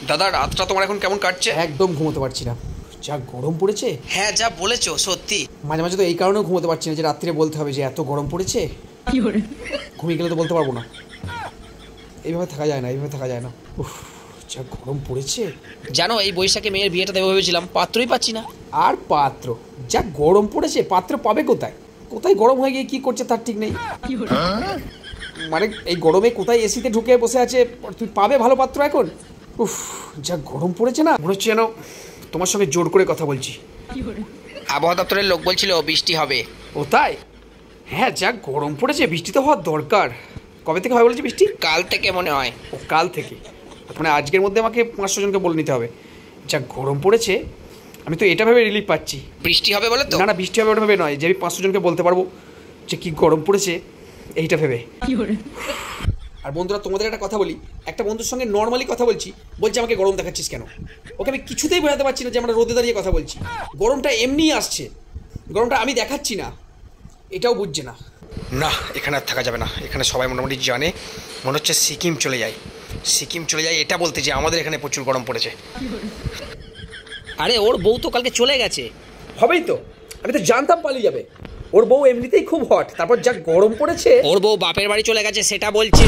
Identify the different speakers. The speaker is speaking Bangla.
Speaker 1: দাদা রাতটা তোমার এখন কেমন কাটছে?
Speaker 2: একদম ঘুমোতে পারছি না, যা গরম পড়েছে।
Speaker 1: হ্যাঁ যা বলেছো সত্যি।
Speaker 2: মাঝে মাঝে তো এই কারণেও ঘুমোতে পারছি না যে রাত্রিরে বলতে হবে যে এত গরম পড়েছে, ঘুমিয়ে গেলে তো বলতে পারবো না। এইভাবে থাকা যায় না, এইভাবে থাকা যায় না। উফ, যা গরম পড়েছে।
Speaker 1: জানো এই বৈশাখে মেয়ের বিয়েটা দেবো ভেবেছিলাম, পাত্রই পাচ্ছি না।
Speaker 2: আর পাত্র, যা গরম পড়েছে পাত্র পাবে কোথায়? কোথায় গরম হয়ে গিয়ে কি করছে তার ঠিক নেই। মানে এই গরমে কোথায় এসিতে ঢুকে বসে আছে, তুই পাবে ভালো পাত্র এখন? উফ, যা গরম পড়েছে না, মনে হচ্ছে যেন তোমার সঙ্গে জোর করে কথা বলছি।
Speaker 1: আবহাওয়া দপ্তরের লোক বলছিল বৃষ্টি হবে।
Speaker 2: ও তাই? হ্যাঁ, যা গরম পড়েছে বৃষ্টি তো হওয়ার দরকার। কবে থেকে হয় বলেছি বৃষ্টি?
Speaker 1: কাল থেকে মনে হয়।
Speaker 2: ও কাল থেকে, মানে আজকের মধ্যে আমাকে 500 জনকে বলে নিতে হবে। যা গরম পড়েছে, আমি তো এটা ভেবে রিলিফ পাচ্ছি।
Speaker 1: বৃষ্টি হবে বলে তো?
Speaker 2: না না, বৃষ্টি হবে ওটা ভেবে নয়, যে আমি 500 জনকে বলতে পারবো যে কি গরম পড়েছে, এইটা ভেবে। আর বন্ধুরা তোমাদের একটা কথা বলি, একটা বন্ধুর সঙ্গে নর্মালি কথা বলছি, বলছে আমাকে গরম দেখাচ্ছিস কেন? ওকে আমি কিছুতেই বোঝাতে পারছি না যে আমরা রোদে দাঁড়িয়ে কথা বলছি, গরমটা এমনিই আসছে, গরমটা আমি দেখাচ্ছি না, এটাও বুঝছে না।
Speaker 1: না এখানে আর থাকা যাবে না, এখানে সবাই মোটামুটি জানে। মনে হচ্ছে সিকিম চলে যায়, সিকিম চলে যায় এটা বলতে যে আমাদের এখানে প্রচুর গরম পড়েছে। আরে ওর বউ তো কালকে চলে গেছে।
Speaker 2: হবেই তো, আমি তো জানতাম পালিয়ে যাবে। ওর বউ এমনিতেই খুব হট, তারপর যা গরম পড়েছে।
Speaker 1: ওর বউ বাপের বাড়ি চলে গেছে সেটা বলছে।